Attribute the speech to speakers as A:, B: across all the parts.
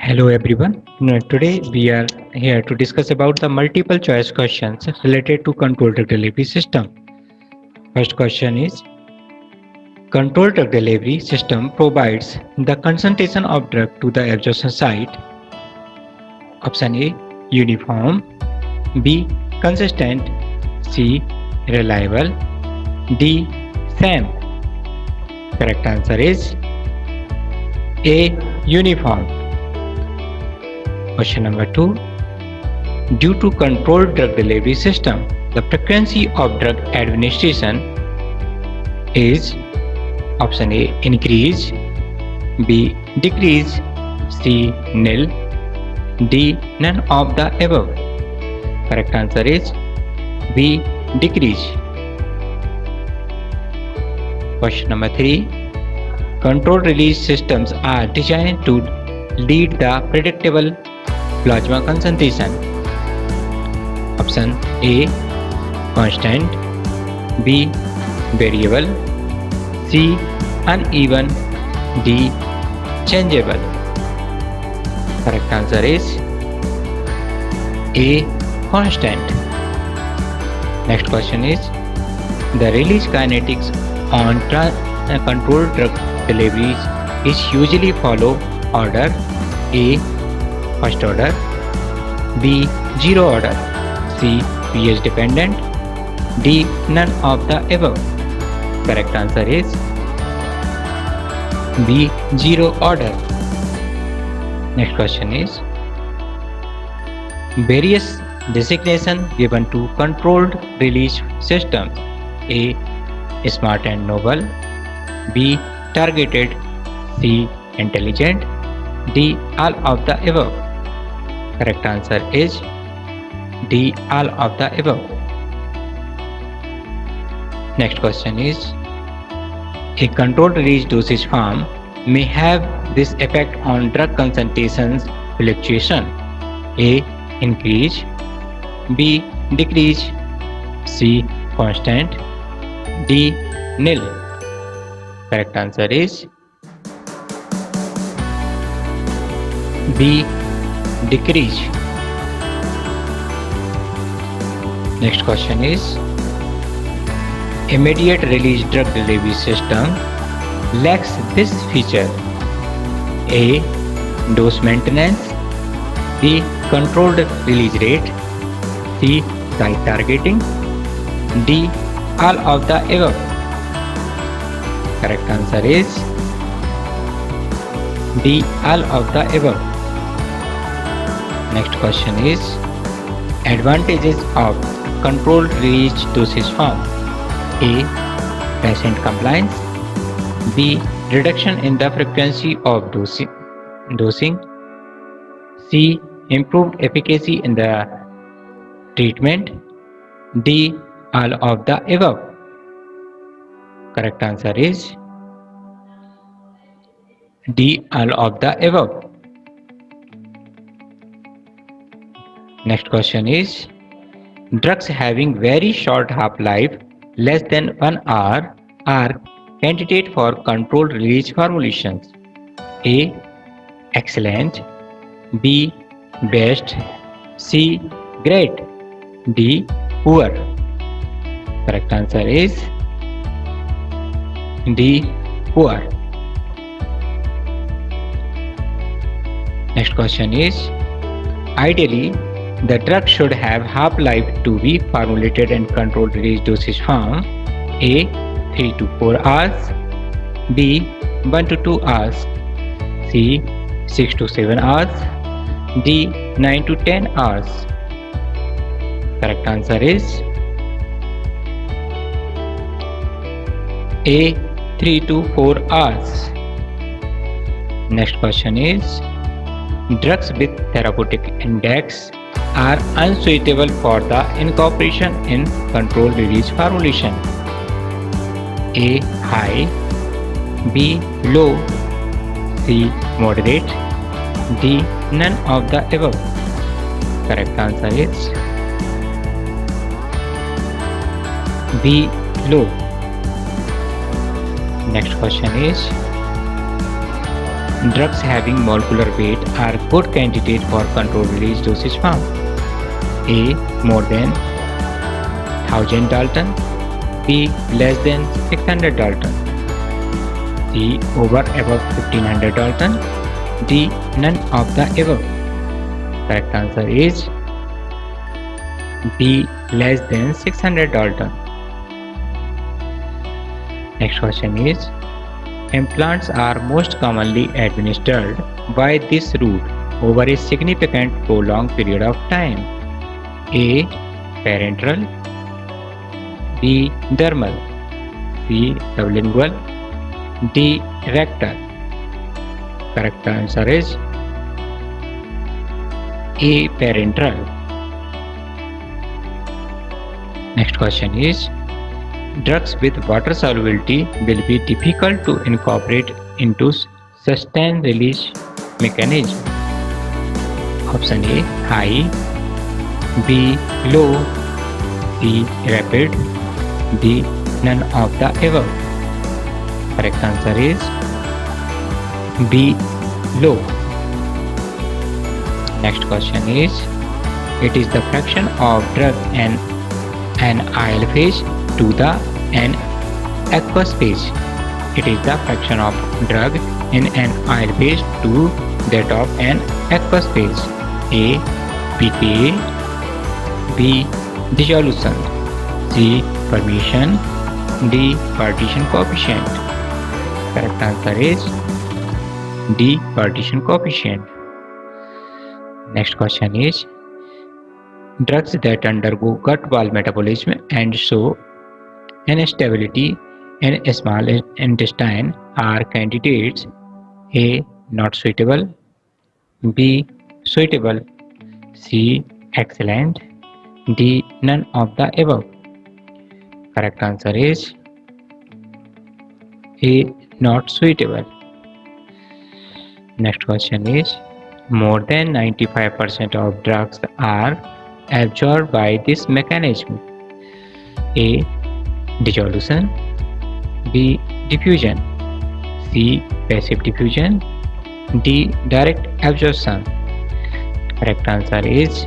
A: Hello everyone. Today we are here to discuss about the multiple choice questions related to control drug delivery system. First question is control drug delivery system provides the concentration of drug to the absorption site. Option A uniform, B consistent, C reliable, D same. Correct answer is A uniform. Question number 2. Due to controlled drug delivery system, the frequency of drug administration is option A increase, B decrease, C nil, D none of the above. Correct answer is B decrease. Question number 3. Controlled release systems are designed to lead the predictable plasma concentration. Option A constant, B variable, C uneven, D changeable. Correct answer is A constant. Next question is the release kinetics on controlled drug deliveries is usually follow order A first order, B zero order, C pH dependent, D none of the above. Correct answer is B zero order. Next question is various designation given to controlled release system. A smart and novel, B targeted, C intelligent, D all of the above. Correct answer is D all of the above. Next question is a controlled release dosage form may have this effect on drug concentrations fluctuation. A increase, B decrease, C constant, D nil. Correct answer is B decrease. Next question is immediate release drug delivery system lacks this feature. A dose maintenance, B controlled release rate, C site targeting, D all of the above. Correct answer is D all of the above. Next question is advantages of controlled release dosage form. A patient compliance, B reduction in the frequency of dosing, C improved efficacy in the treatment, D all of the above. Correct answer is D all of the above. Next question is drugs having very short half-life less than 1 hour are candidate for controlled release formulations. A excellent, B best, C great, D poor. Correct answer is D poor. Next question is ideally the drug should have half-life to be formulated in controlled release dosage form. A 3 to 4 hours, B 1 to 2 hours, C 6 to 7 hours, D 9 to 10 hours. Correct answer is A 3 to 4 hours. Next question is drugs with therapeutic index are unsuitable for the incorporation in controlled release formulation. A high, B low, C moderate, D none of the above. Correct answer is B low. Next question is drugs having molecular weight are good candidates for controlled release dosage form? A. More than 1000 Dalton. B. Less than 600 Dalton. C. Over above 1500 Dalton. D. None of the above. Correct answer is B. Less than 600 Dalton. Next question is, implants are most commonly administered by this route over a significant prolonged period of time. A. Parenteral. B. Dermal. C. Sublingual. D. Rectal. Correct answer is A. Parenteral. Next question is, drugs with water solubility will be difficult to incorporate into sustained release mechanism. Option A. High. B. Low. C. Rapid. D. None of the above. Correct answer is B. Low. Next question is, it is the fraction of drug in an aisle phase to the an aqueous phase. It is the fraction of drug in an aisle phase to that of an aqueous phase. A. pKa. B. Dissolution. C. Permeation. D. Partition coefficient. Correct answer is D. Partition coefficient. Next question is, drugs that undergo gut wall metabolism and show instability in small intestine are candidates. A. Not suitable. B. Suitable. C. Excellent. D. None of the above. Correct answer is A. Not suitable. Next question is, more than 95% of drugs are absorbed by this mechanism. A. Dissolution. B. Diffusion. C. Passive diffusion. D. Direct absorption. Correct answer is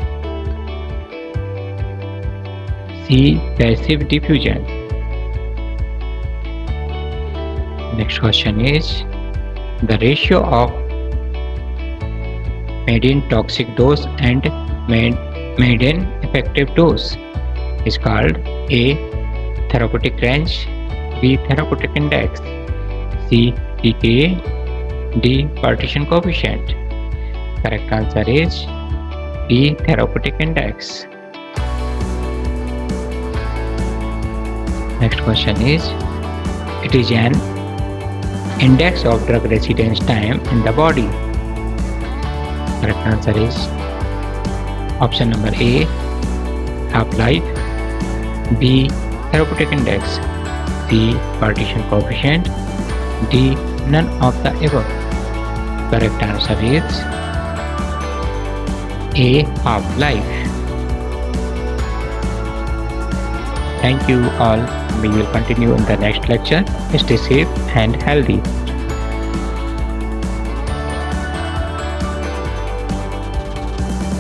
A: C. Passive diffusion. Next question is, the ratio of median toxic dose and median effective dose is called A. Therapeutic range. B. Therapeutic index. C. pKa. D. Partition coefficient. Correct answer is B. Therapeutic index. Next question is, it is an index of drug residence time in the body. Correct answer is option number A. Half-life. B. Therapeutic index. C. Partition coefficient. D. None of the above. Correct answer is A. Half-life. Thank you all. We will continue in the next lecture. Stay safe and healthy.